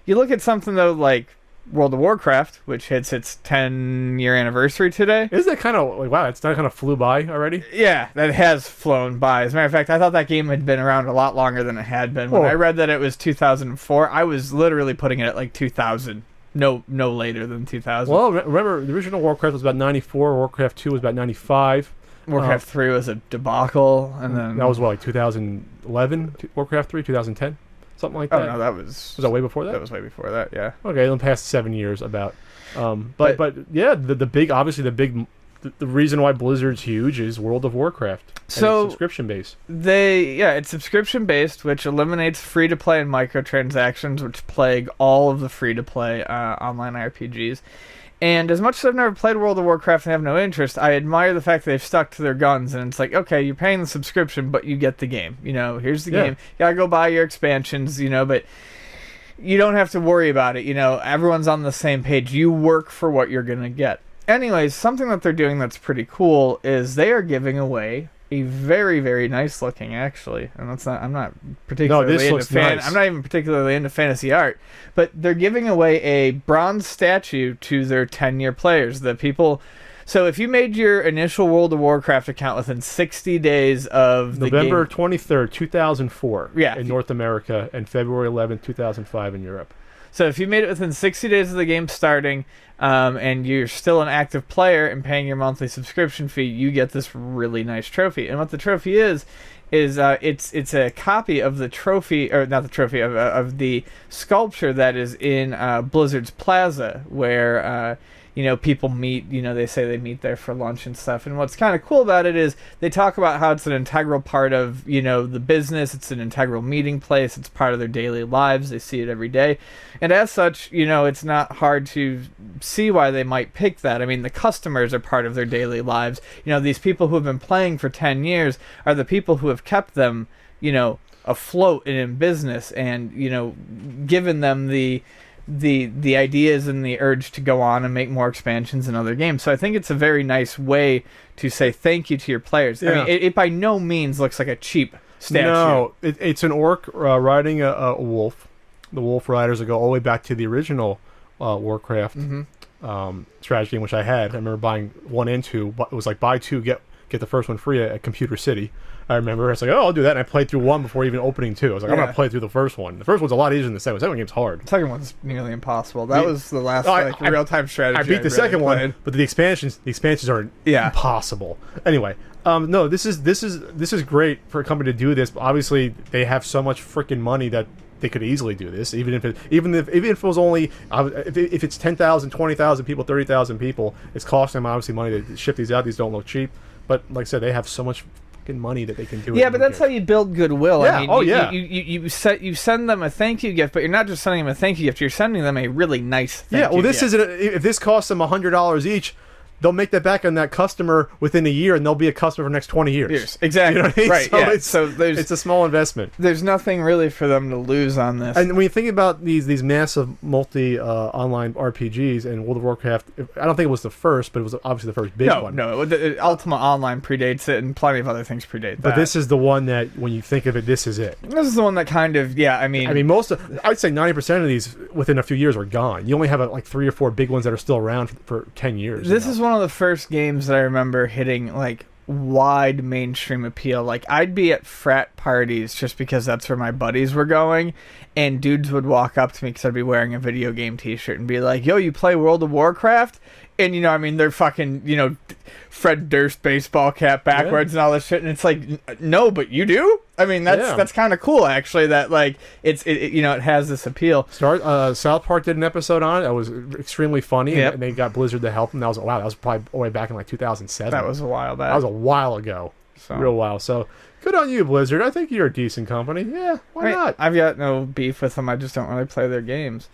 you look at something though like World of Warcraft, which hits its 10-year anniversary today. Isn't that kind of like, wow, it's not kind of flew by already? Yeah, that has flown by. As a matter of fact, I thought that game had been around a lot longer than it had been. When I read that it was 2004, I was literally putting it at like 2000. No later than 2000. Well, remember, the original Warcraft was about 94, Warcraft 2 was about 95. Warcraft 3 was a debacle, and then... That was, what, like 2011? Warcraft 3, 2010? Something like that? Oh, no, that was... Was that way before that? That was way before that, yeah. Okay, in the past 7 years, about. But yeah, the big, obviously the reason why Blizzard's huge is World of Warcraft. So it's subscription based. It's subscription based, which eliminates free to play and microtransactions, which plague all of the free to play online RPGs. And as much as I've never played World of Warcraft and have no interest, I admire the fact that they've stuck to their guns. And it's like, okay, you're paying the subscription, but you get the game. Here's the game. You gotta go buy your expansions, but you don't have to worry about it. Everyone's on the same page. You work for what you're gonna get. Anyways, something that they're doing that's pretty cool is they are giving away a very, very nice looking, actually, and I'm not particularly into nice. I'm not even particularly into fantasy art, but they're giving away a bronze statue to their 10-year players, the people. So if you made your initial World of Warcraft account within 60 days of the November game, 23rd, 2004 in North America, and February 11th, 2005 in Europe. So if you made it within 60 days of the game starting, and you're still an active player and paying your monthly subscription fee, you get this really nice trophy. And what the trophy is it's a copy of the trophy, or not the trophy, of the sculpture that is in Blizzard's Plaza, where people meet. They say they meet there for lunch and stuff. And what's kind of cool about it is they talk about how it's an integral part of the business. It's an integral meeting place. It's part of their daily lives. They see it every day, and as such, it's not hard to see why they might pick that. I mean, the customers are part of their daily lives. These people who have been playing for 10 years are the people who have kept them, afloat and in business, and given them the ideas and the urge to go on and make more expansions in other games. So I think it's a very nice way to say thank you to your players. Yeah. I mean, it by no means looks like a cheap statue. No, it's an orc riding a wolf. The wolf riders go all the way back to the original Warcraft strategy, which I had. I remember buying 1 and 2. It was like buy 2, get the first one free at Computer City. I remember. I was like, oh, I'll do that. And I played through 1 before even opening 2. I was like, I'm going to play through the first one. The first one's a lot easier than the second one. The second game's hard. The second one's nearly impossible. That was the last real-time strategy. I beat the second one, but the expansions are impossible. Anyway, no, this is great for a company to do this. But obviously, they have so much freaking money that they could easily do this, even if it was only if it's 10,000, 20,000 people, 30,000 people, it's costing them obviously money to ship these out. These don't look cheap, but like I said, they have so much money that they can do. Yeah, but that's how you build goodwill. Yeah. I mean, you send them a thank you gift, but you're not just sending them a thank you gift. You're sending them a really nice thank you gift. If this costs them $100 each, they'll make that back on that customer within a year, and they'll be a customer for the next 20 years. Exactly. You know what I mean? Right. So it's a small investment. There's nothing really for them to lose on this. And when you think about these massive multi online RPGs, and World of Warcraft, I don't think it was the first, but it was obviously the first big one. No, Ultima Online predates it, and plenty of other things predate that. But this is the one that, when you think of it, this is it. This is the one that kind of, I mean, I'd say 90% of these within a few years are gone. You only have like 3 or 4 big ones that are still around for 10 years. This is one of the first games that I remember hitting like wide mainstream appeal. Like, I'd be at frat parties just because that's where my buddies were going, and dudes would walk up to me because I'd be wearing a video game t-shirt and be like, yo, you play World of Warcraft? And they're fucking Fred Durst baseball cap backwards and all this shit, and it's like, no, but you do? I mean, that's kind of cool, actually, that like it has this appeal. South Park did an episode on it that was extremely funny, and they got Blizzard to help them. That was probably way back in like 2007. That was a while back. That was a while ago. Real while. So good on you, Blizzard. I think you're a decent company. Yeah, why not? I've got no beef with them. I just don't really play their games.